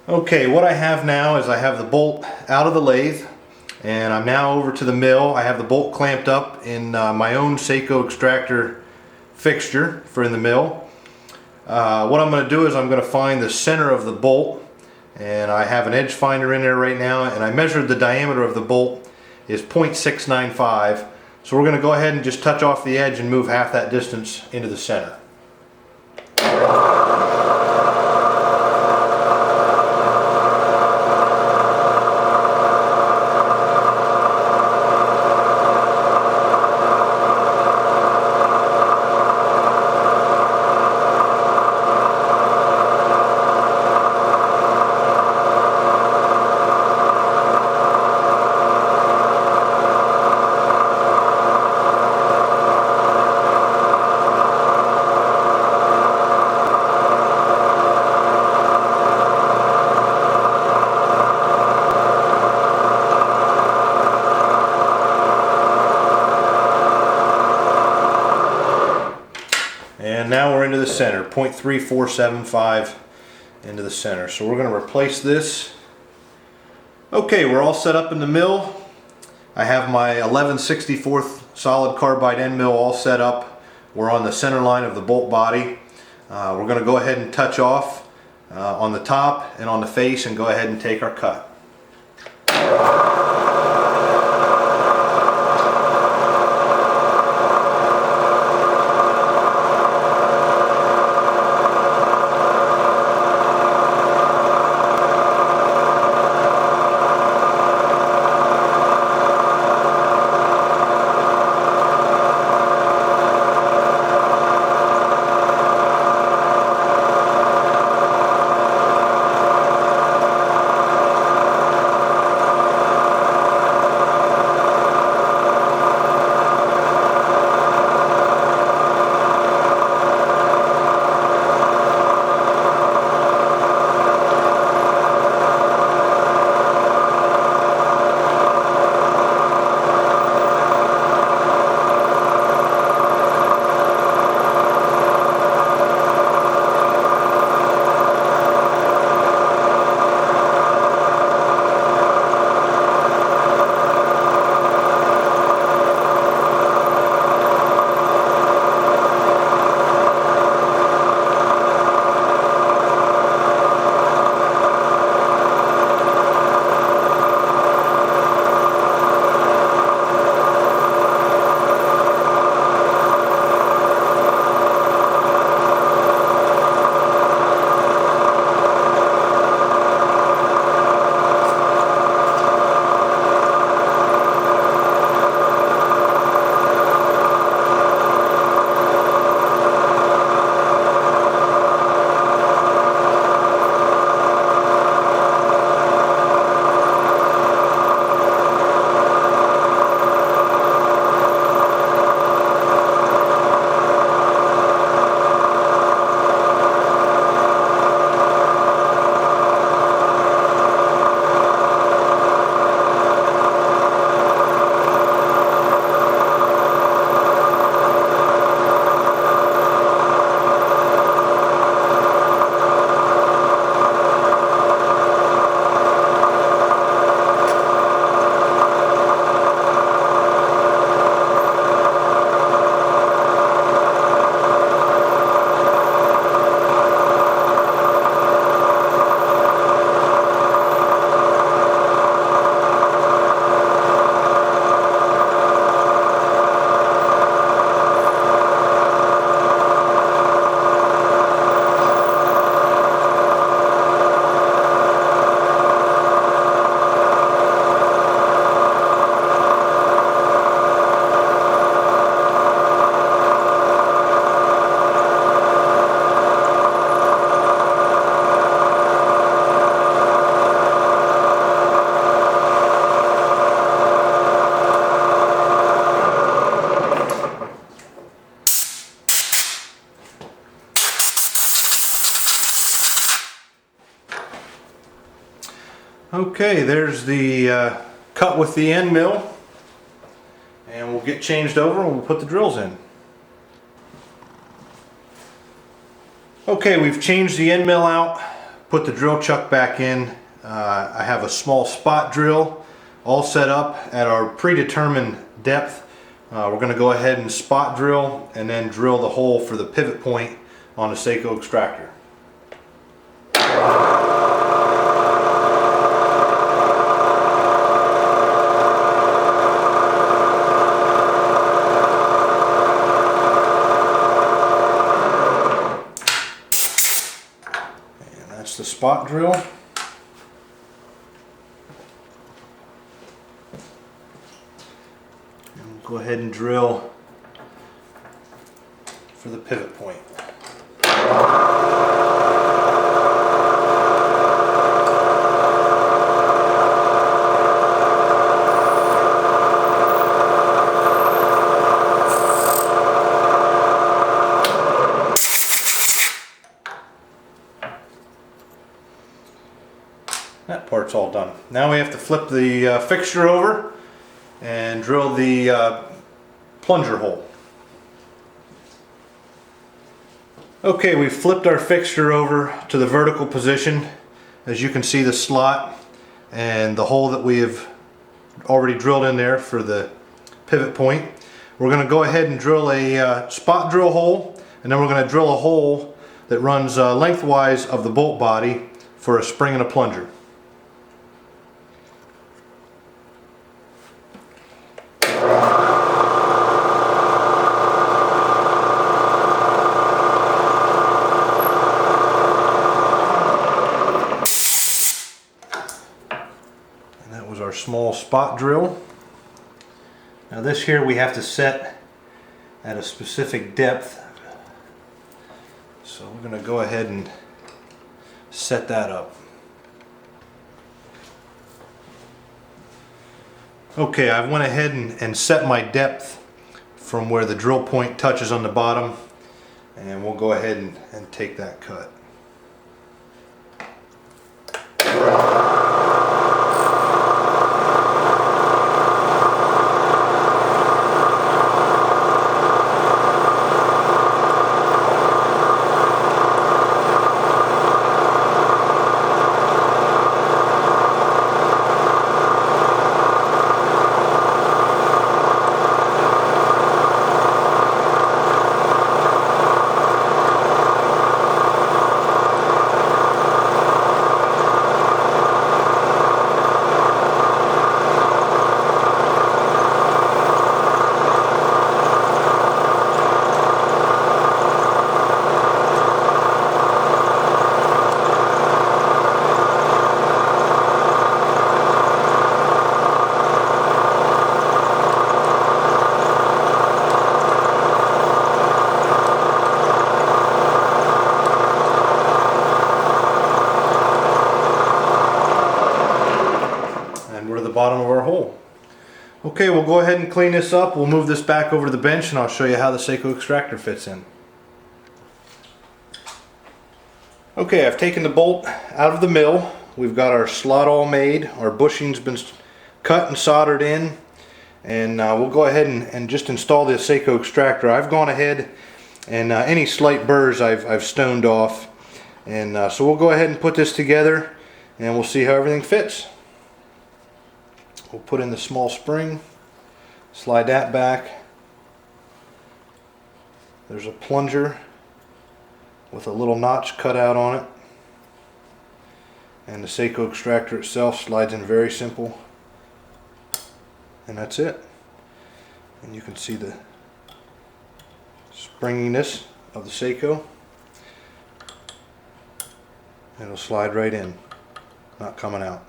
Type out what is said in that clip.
Okay, what I have now is I have the bolt out of the lathe, and I'm now over to the mill. I have the bolt clamped up in my own Sako extractor fixture for in the mill. What I'm going to do is I'm going to find the center of the bolt, and I have an edge finder in there right now, and I measured the diameter of the bolt is 0.695. So we're going to go ahead and just touch off the edge and move half that distance into the center. And now we're into the center, 0.3475 into the center. So we're going to replace this. Okay, we're all set up in the mill. I have my 11/64 solid carbide end mill all set up. We're on the center line of the bolt body. We're going to go ahead and touch off on the top and on the face and go ahead and take our cut. Okay, there's the cut with the end mill, and we'll get changed over and we'll put the drills in. Okay, we've changed the end mill out, put the drill chuck back in, I have a small spot drill all set up at our predetermined depth. We're going to go ahead and spot drill and then drill the hole for the pivot point on the Sako extractor. And that's the spot drill. Go ahead and drill for the pivot point. That part's all done. Now we have to flip the fixture over and drill the plunger hole. Okay, we've flipped our fixture over to the vertical position. As you can see, the slot and the hole that we have already drilled in there for the pivot point. We're going to go ahead and drill a spot drill hole, and then we're going to drill a hole that runs lengthwise of the bolt body for a spring and a plunger. Our small spot drill. Now this here we have to set at a specific depth, so we're going to go ahead and set that up. Okay, I went ahead and set my depth from where the drill point touches on the bottom, and we'll go ahead and take that cut. Bottom of our hole. Okay, we'll go ahead and clean this up. We'll move this back over to the bench and I'll show you how the Sako extractor fits in. Okay, I've taken the bolt out of the mill. We've got our slot all made. Our bushing's been cut and soldered in, and we'll go ahead and just install the Sako extractor. I've gone ahead and any slight burrs I've stoned off, and so we'll go ahead and put this together and we'll see how everything fits. We'll put in the small spring, slide that back. There's a plunger with a little notch cut out on it. And the Sako extractor itself slides in very simple. And that's it. And you can see the springiness of the Sako. It'll slide right in, not coming out.